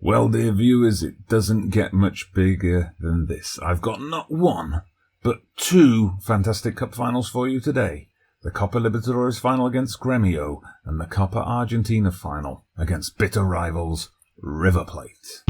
Well, dear viewers, it doesn't get much bigger than this. I've got not one, but two fantastic cup finals for you today. The Copa Libertadores final against Gremio and the Copa Argentina final against bitter rivals River Plate.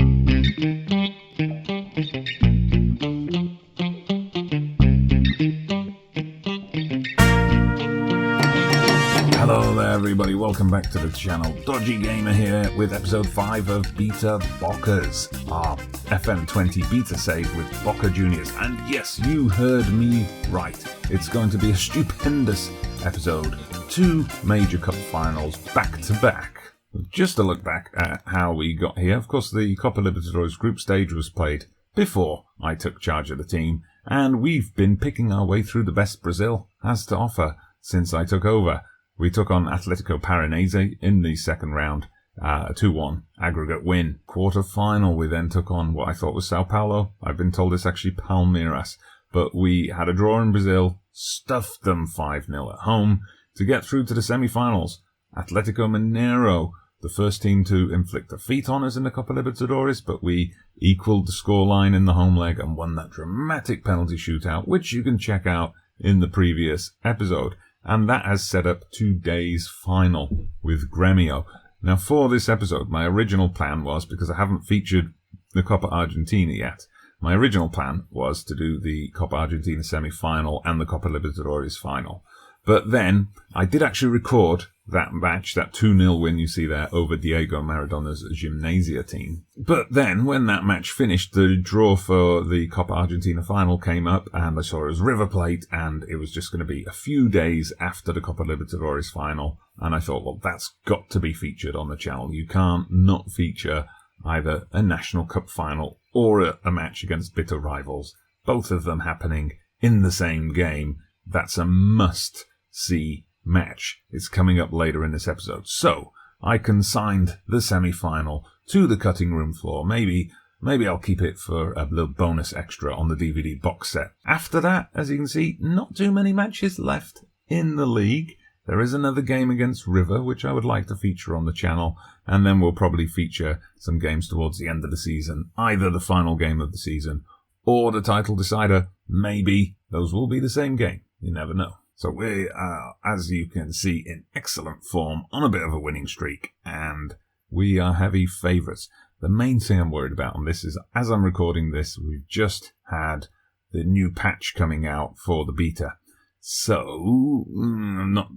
Hello there everybody, welcome back to the channel. Dodgy Gamer here with episode 5 of Beta Bocas, our FM20 beta save with Boca Juniors. And yes, you heard me right. It's going to be a stupendous episode. Two major cup finals back to back. Just a look back at how we got here. Of course, the Copa Libertadores group stage was played before I took charge of the team, and we've been picking our way through the best Brazil has to offer since I took over. We took on Atletico Paranaense in the second round, a 2-1 aggregate win. Quarter-final, we then took on what I thought was Sao Paulo. I've been told it's actually Palmeiras. But we had a draw in Brazil, stuffed them 5-0 at home to get through to the semi-finals. Atletico Mineiro, the first team to inflict defeat on us in the Copa Libertadores, but we equalled the scoreline in the home leg and won that dramatic penalty shootout, which you can check out in the previous episode. And that has set up today's final with Gremio. Now, for this episode, my original plan was, because I haven't featured the Copa Argentina yet, my original plan was to do the Copa Argentina semi-final and the Copa Libertadores final. But then, I did actually record that match, that 2-0 win you see there over Diego Maradona's Gimnasia team. But then, when that match finished, the draw for the Copa Argentina final came up, and I saw it was River Plate, and it was just going to be a few days after the Copa Libertadores final. And I thought, well, that's got to be featured on the channel. You can't not feature either a National Cup final or a match against bitter rivals, both of them happening in the same game. That's a must-see match. It's coming up later in this episode. So, I consigned the semi-final to the cutting room floor. Maybe I'll keep it for a little bonus extra on the DVD box set. After that, as you can see, not too many matches left in the league. There is another game against River, which I would like to feature on the channel, and then we'll probably feature some games towards the end of the season, either the final game of the season or the title decider. Maybe those will be the same game. You never know. So we are, as you can see, in excellent form, on a bit of a winning streak, and we are heavy favourites. The main thing I'm worried about on this is, as I'm recording this, we've just had the new patch coming out for the beta. So, I'm not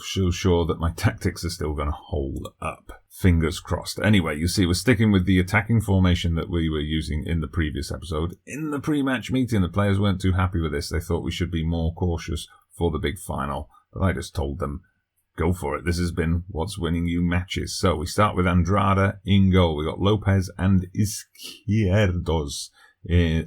so sure that my tactics are still going to hold up. Fingers crossed. Anyway, you see, we're sticking with the attacking formation that we were using in the previous episode. In the pre-match meeting, the players weren't too happy with this. They thought we should be more cautious for the big final. But I just told them, go for it. This has been what's winning you matches. So, we start with Andrada in goal. We got Lopez and Izquierdos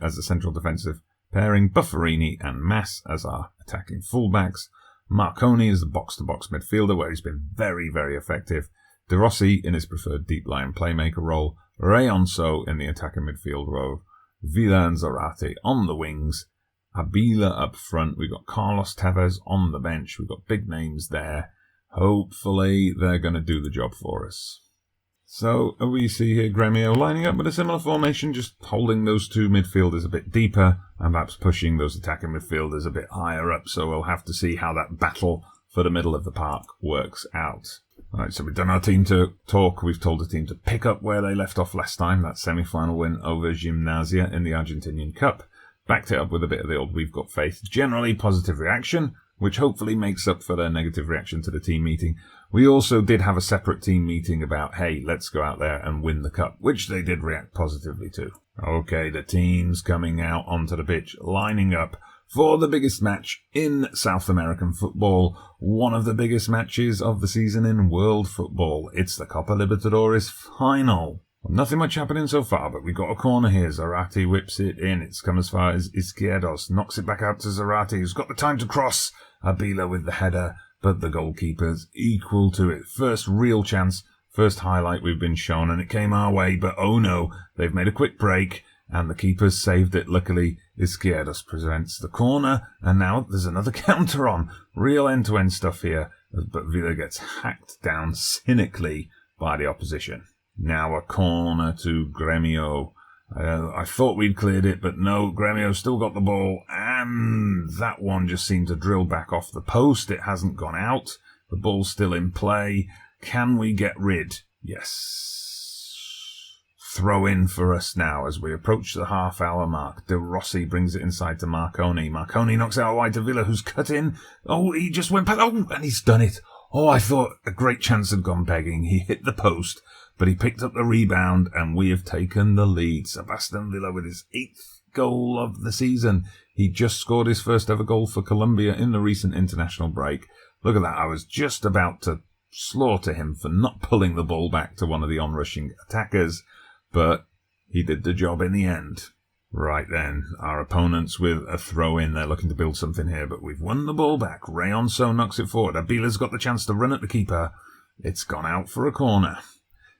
as the central defensive pairing, Buffarini and Mas as our attacking fullbacks. Marconi is the box-to-box midfielder, where he's been very, very effective. De Rossi in his preferred deep line playmaker role. Reyonso in the attacking midfield role. Villa and Zarate on the wings. Abila up front. We've got Carlos Tevez on the bench. We've got big names there. Hopefully they're going to do the job for us. So we see here Gremio lining up with a similar formation, just holding those two midfielders a bit deeper and perhaps pushing those attacking midfielders a bit higher up. So we'll have to see how that battle for the middle of the park works out. All right, so we've done our team talk. We've told the team to pick up where they left off last time, that semi-final win over Gimnasia in the Argentinian Cup. Backed it up with a bit of the old we've got faith. Generally positive reaction, which hopefully makes up for their negative reaction to the team meeting. We also did have a separate team meeting about, hey, let's go out there and win the cup, which they did react positively to. Okay, the team's coming out onto the pitch, lining up for the biggest match in South American football, one of the biggest matches of the season in world football. It's the Copa Libertadores final. Nothing much happening so far, but we got a corner here. Zarate whips it in. It's come as far as Izquierdos. Knocks it back out to Zarate, who's got the time to cross. Abila with the header, but the goalkeeper's equal to it. First real chance, first highlight we've been shown, and it came our way, but oh no, they've made a quick break, and the keeper's saved it. Luckily, Izquierdos presents the corner, and now there's another counter on. Real end-to-end stuff here, but Villa gets hacked down cynically by the opposition. Now a corner to Gremio. I thought we'd cleared it, but no, Gremio still got the ball, and that one just seemed to drill back off the post. It hasn't gone out. The ball's still in play. Can we get rid? Yes. Throw in for us now as we approach the half-hour mark. De Rossi brings it inside to Marconi. Marconi knocks out wide to Villa, who's cut in. Oh, he just went past. Oh, and he's done it. Oh, I thought a great chance had gone begging. He hit the post, but he picked up the rebound, and we have taken the lead. Sebastian Villa with his 8th goal of the season. He just scored his first ever goal for Colombia in the recent international break. Look at that. I was just about to slaughter him for not pulling the ball back to one of the onrushing attackers, but he did the job in the end. Right then, our opponents with a throw-in. They're looking to build something here, but we've won the ball back. Rayonso knocks it forward. Abila's got the chance to run at the keeper. It's gone out for a corner.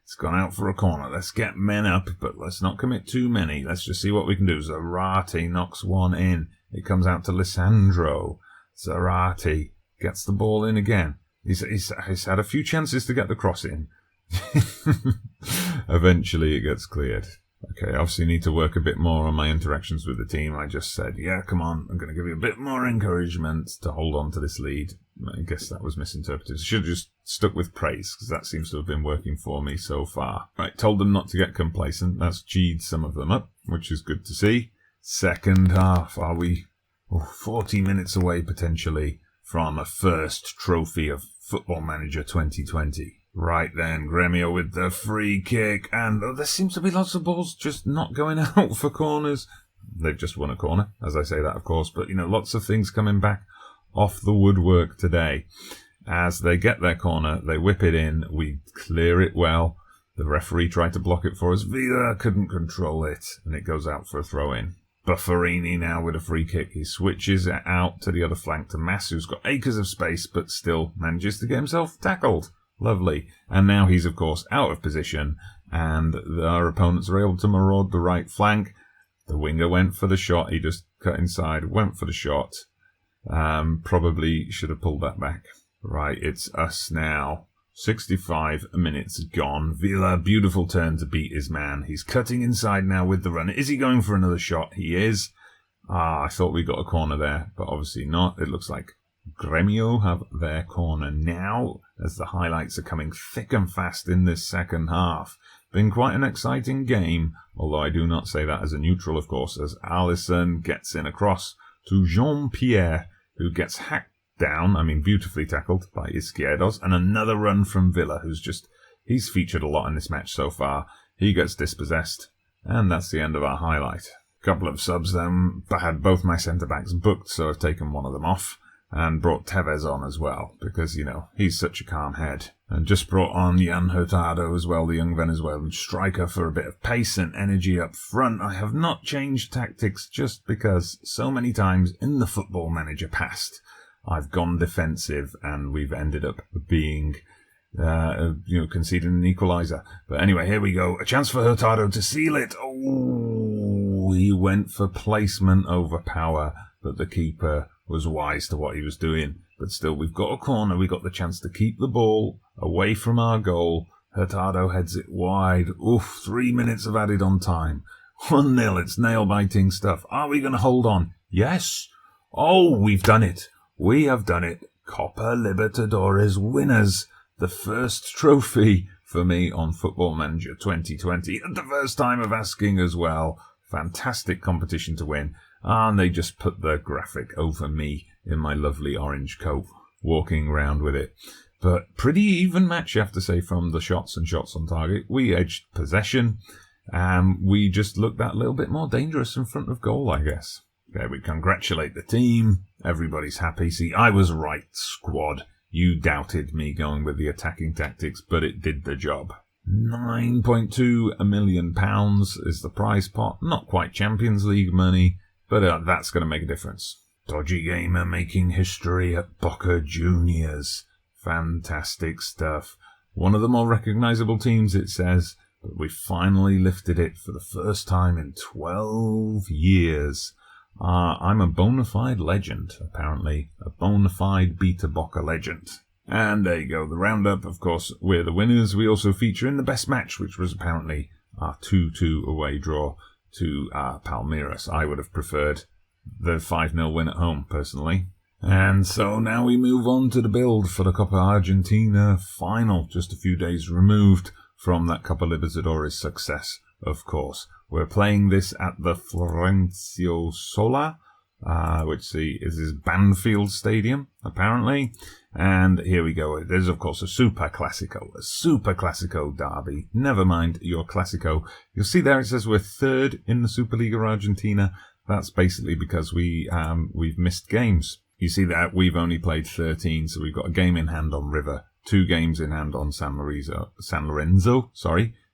It's gone out for a corner. Let's get men up, but let's not commit too many. Let's just see what we can do. Zarate knocks one in. It comes out to Lisandro. Zarate gets the ball in again. He's had a few chances to get the cross in. Eventually it gets cleared. Okay, obviously need to work a bit more on my interactions with the team. I just said, yeah, come on, I'm going to give you a bit more encouragement to hold on to this lead. I guess that was misinterpreted. I should have just stuck with praise, because that seems to have been working for me so far. Right, told them not to get complacent. That's G'd some of them up, which is good to see. Second half, are we 40 minutes away potentially from a first trophy of Football Manager 2020. Right then, Gremio with the free kick, and there seems to be lots of balls just not going out for corners. They've just won a corner, as I say that, of course, but, lots of things coming back off the woodwork today. As they get their corner, they whip it in, we clear it well. The referee tried to block it for us. Vida couldn't control it, and it goes out for a throw-in. Bufferini now with a free kick. He switches it out to the other flank to Mass, who's got acres of space, but still manages to get himself tackled. Lovely. And now he's, of course, out of position, and our opponents are able to maraud the right flank. The winger went for the shot. He just cut inside, went for the shot. Probably should have pulled that back. Right, it's us now. 65 minutes gone. Villa, beautiful turn to beat his man. He's cutting inside now with the run. Is he going for another shot? He is. I thought we got a corner there, but obviously not. It looks like Gremio have their corner now, as the highlights are coming thick and fast in this second half. Been quite an exciting game, although I do not say that as a neutral, of course, as Alisson gets in across to Jean-Pierre, who gets hacked down, beautifully tackled by Izquierdos, and another run from Villa, he's featured a lot in this match so far. He gets dispossessed, and that's the end of our highlight. Couple of subs then. I had both my centre-backs booked, so I've taken one of them off. And brought Tevez on as well, because, he's such a calm head. And just brought on Jan Hurtado as well, the young Venezuelan striker, for a bit of pace and energy up front. I have not changed tactics just because so many times in the Football Manager past, I've gone defensive and we've ended up being, conceding an equaliser. But anyway, here we go. A chance for Hurtado to seal it. Oh, he went for placement over power, but the keeper was wise to what he was doing. But still, we've got a corner. We got the chance to keep the ball away from our goal. Hurtado heads it wide. Oof, 3 minutes of added on time. 1-0. It's nail-biting stuff. Are we going to hold on? Yes. Oh, we've done it. We have done it. Copa Libertadores winners. The first trophy for me on Football Manager 2020. And the first time of asking as well. Fantastic competition to win. And they just put the graphic over me in my lovely orange coat, walking around with it. But pretty even match, you have to say, from the shots and shots on target. We edged possession, and we just looked that little bit more dangerous in front of goal, I guess. Okay, we congratulate the team. Everybody's happy. See, I was right, squad. You doubted me going with the attacking tactics, but it did the job. £9.2 million is the prize pot. Not quite Champions League money, but that's going to make a difference. Dodgy Gamer making history at Boca Juniors. Fantastic stuff. One of the more recognisable teams, it says, but we finally lifted it for the first time in 12 years. I'm a bona fide legend, apparently. A bona fide Beta Boca legend. And there you go, the roundup. Of course, we're the winners. We also feature in the best match, which was apparently our 2-2 away draw to Palmeiras. I would have preferred the 5-0 win at home, personally. And so now we move on to the build for the Copa Argentina final, just a few days removed from that Copa Libertadores success, of course. We're playing this at the Florencio Sola, which is Banfield Stadium, apparently. And here we go. There's, of course, a Superclasico derby. Never mind your Clasico. You'll see there it says we're third in the Superliga Argentina. That's basically because we've missed games. You see that we've only played 13, so we've got a game in hand on River, 2 games in hand on San Lorenzo,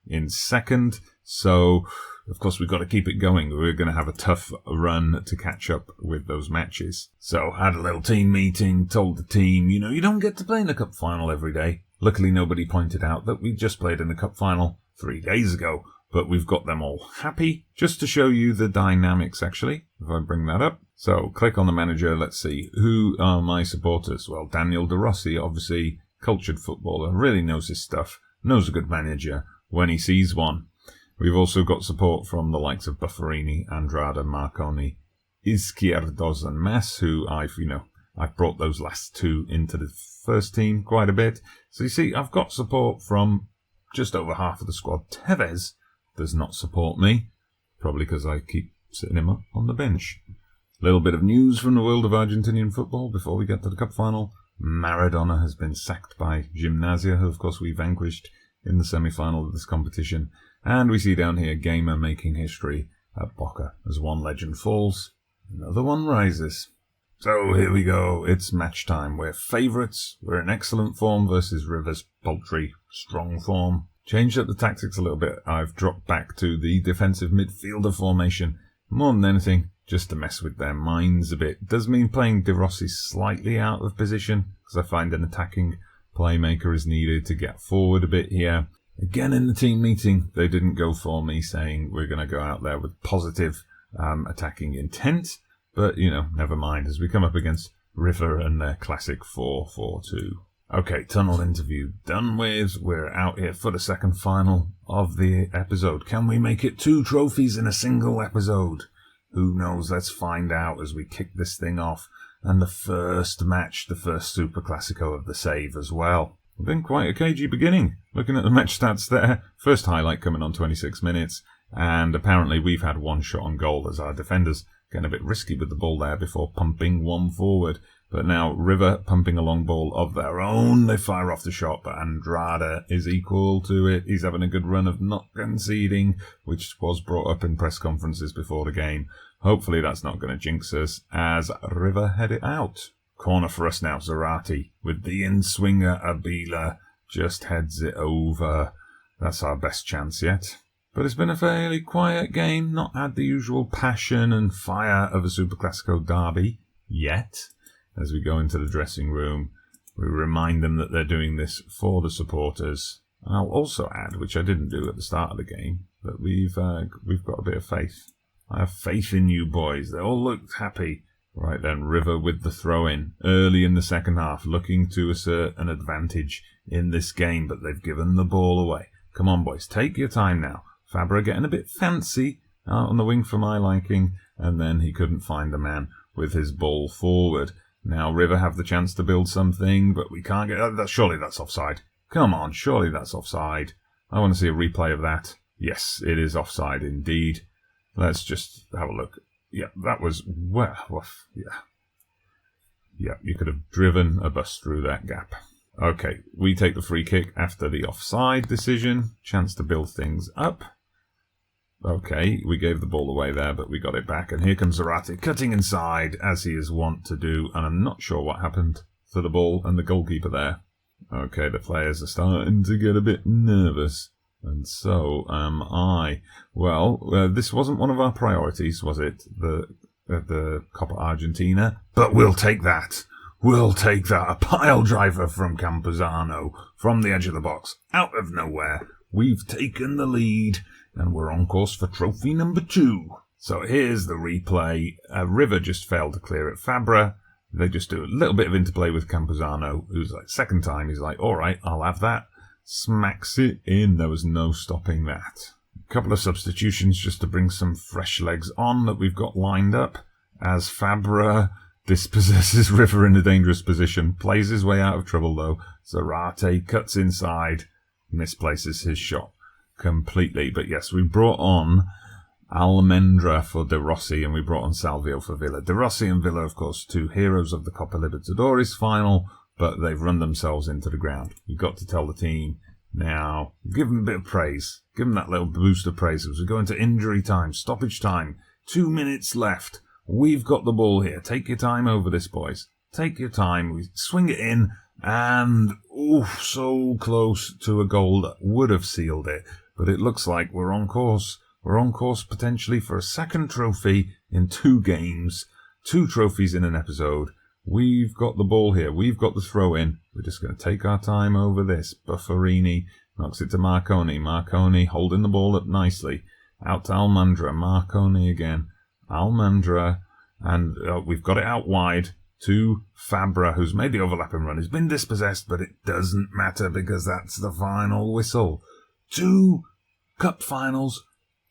in second. So, of course, we've got to keep it going. We're going to have a tough run to catch up with those matches. So, had a little team meeting, told the team, you don't get to play in the cup final every day. Luckily, nobody pointed out that we just played in the cup final 3 days ago. But we've got them all happy. Just to show you the dynamics, actually, if I bring that up. So, click on the manager. Let's see. Who are my supporters? Well, Daniel De Rossi, obviously, cultured footballer, really knows his stuff, knows a good manager when he sees one. We've also got support from the likes of Buffarini, Andrada, Marconi, Izquierdos and Mess, who I've brought those last 2 into the first team quite a bit. So you see, I've got support from just over half of the squad. Tevez does not support me, probably because I keep sitting him up on the bench. A little bit of news from the world of Argentinian football before we get to the cup final. Maradona has been sacked by Gimnasia, who of course we vanquished in the semi-final of this competition. And we see down here Gamer making history at Boca. As one legend falls, another one rises. So here we go, it's match time. We're favourites, we're in excellent form versus River's paltry, strong form. Changed up the tactics a little bit. I've dropped back to the defensive midfielder formation. More than anything, just to mess with their minds a bit. Does mean playing De Rossi slightly out of position, because I find an attacking playmaker is needed to get forward a bit here. Again, in the team meeting, they didn't go for me, saying we're going to go out there with positive attacking intent. But, never mind, as we come up against River and their classic 4-4-2. Okay, tunnel interview done with. We're out here for the second final of the episode. Can we make it 2 trophies in a single episode? Who knows? Let's find out as we kick this thing off. And the first match, the first Superclasico of the save as well. Been quite a cagey beginning. Looking at the match stats there. First highlight coming on 26 minutes. And apparently we've had 1 shot on goal as our defenders getting a bit risky with the ball there before pumping one forward. But now River pumping a long ball of their own. They fire off the shot, but Andrada is equal to it. He's having a good run of not conceding, which was brought up in press conferences before the game. Hopefully that's not going to jinx us as River head it out. Corner for us now, Zarate with the in-swinger. Abila just heads it over. That's our best chance yet. But it's been a fairly quiet game, not had the usual passion and fire of a Superclasico derby yet. As we go into the dressing room, we remind them that they're doing this for the supporters. And I'll also add, which I didn't do at the start of the game, that we've got a bit of faith. I have faith in you boys. They all looked happy. Right then, River with the throw-in early in the second half, looking to assert an advantage in this game, but they've given the ball away. Come on, boys, take your time now. Fabra getting a bit fancy out on the wing for my liking, and then he couldn't find the man with his ball forward. Now River have the chance to build something, but we can't get that. Surely that's offside. Come on, surely that's offside. I want to see a replay of that. Yes, it is offside indeed. Let's just have a look. Yeah, that was yeah, you could have driven a bus through that gap. Okay, we take the free kick after the offside decision. Chance to build things up. Okay, we gave the ball away there, but we got it back. And here comes Zarate cutting inside, as he is wont to do. And I'm not sure what happened to the ball and the goalkeeper there. Okay, the players are starting to get a bit nervous. And so am I. Well, this wasn't one of our priorities, was it? The Copa Argentina. But we'll take that. We'll take that. A pile driver from Campuzano. From the edge of the box. Out of nowhere. We've taken the lead. And we're on course for trophy number 2. So here's the replay. River just failed to clear it. Fabra They just do a little bit of interplay with Campuzano, who's like, second time, he's like, all right, I'll have that. Smacks it in. There was no stopping that. A couple of substitutions just to bring some fresh legs on that we've got lined up. As Fabra dispossesses River in a dangerous position, plays his way out of trouble though. Zarate cuts inside, misplaces his shot completely. But yes, we brought on Almendra for De Rossi, and we brought on Salvio for Villa. De Rossi and Villa, of course, two heroes of the Copa Libertadores final, but they've run themselves into the ground. You've got to tell the team now, give them a bit of praise. Give them that little boost of praise as we go into injury time, stoppage time. 2 minutes left. We've got the ball here. Take your time over this, boys. Take your time. We swing it in, and so close to a goal that would have sealed it. But it looks like we're on course. We're on course potentially for a second trophy in 2 games. 2 trophies in an episode. We've got the ball here. We've got the throw in. We're just going to take our time over this. Bufferini knocks it to Marconi. Marconi holding the ball up nicely. Out to Almendra. Marconi again. Almendra. And we've got it out wide to Fabra, who's made the overlapping run. He's been dispossessed, but it doesn't matter because that's the final whistle. 2 cup finals.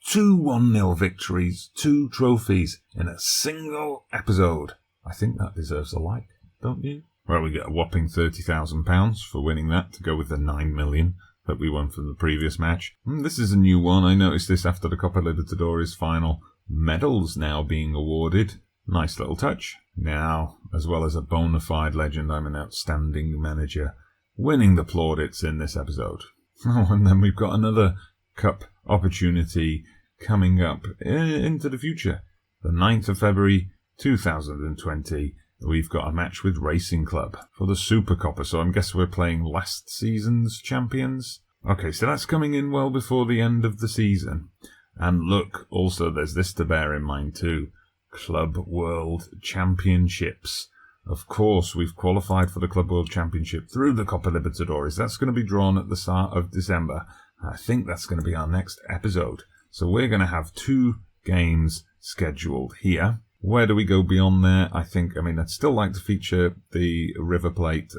2 1-0 victories. 2 trophies in a single episode. I think that deserves a like, don't you? Well, we get a whopping £30,000 for winning that to go with the $9 million that we won from the previous match. This is a new one. I noticed this after the Copa Libertadores final. Medals now being awarded. Nice little touch. Now, as well as a bona fide legend, I'm an outstanding manager. Winning the plaudits in this episode. Oh, and then we've got another cup opportunity coming up into the future. The 9th of February 2020, we've got a match with Racing Club for the Super Copa, so I guess we're playing last season's champions. Okay, so that's coming in well before the end of the season. And look, also there's this to bear in mind too. Club World Championships. Of course, we've qualified for the Club World Championship through the Copa Libertadores. That's going to be drawn at the start of December. I think that's going to be our next episode. So we're going to have 2 games scheduled here. Where do we go beyond there? I'd still like to feature the River Plate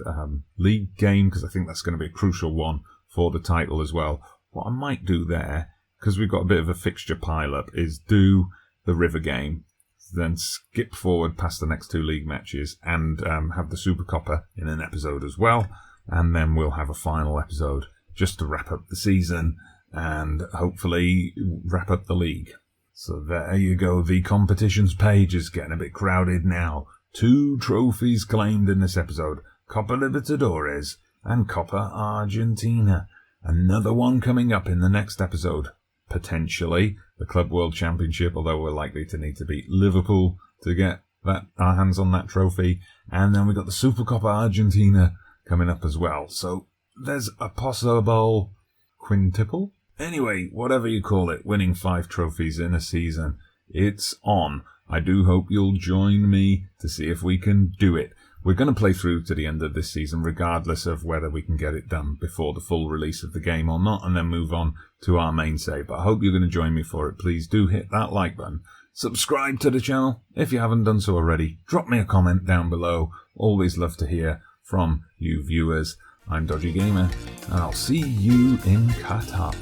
League game because I think that's going to be a crucial one for the title as well. What I might do there, because we've got a bit of a fixture pile-up, is do the River game, then skip forward past the next 2 league matches and have the Super Copa in an episode as well. And then we'll have a final episode just to wrap up the season and hopefully wrap up the league. So there you go, the competitions page is getting a bit crowded now. 2 trophies claimed in this episode, Copa Libertadores and Copa Argentina. Another one coming up in the next episode, potentially the Club World Championship, although we're likely to need to beat Liverpool to get our hands on that trophy. And then we've got the Super Copa Argentina coming up as well. So there's a possible quintuple. Anyway, whatever you call it, winning 5 trophies in a season, it's on. I do hope you'll join me to see if we can do it. We're going to play through to the end of this season, regardless of whether we can get it done before the full release of the game or not, and then move on to our main save. But I hope you're going to join me for it. Please do hit that like button. Subscribe to the channel if you haven't done so already. Drop me a comment down below. Always love to hear from you viewers. I'm Dodgy Gamer, and I'll see you in Qatar.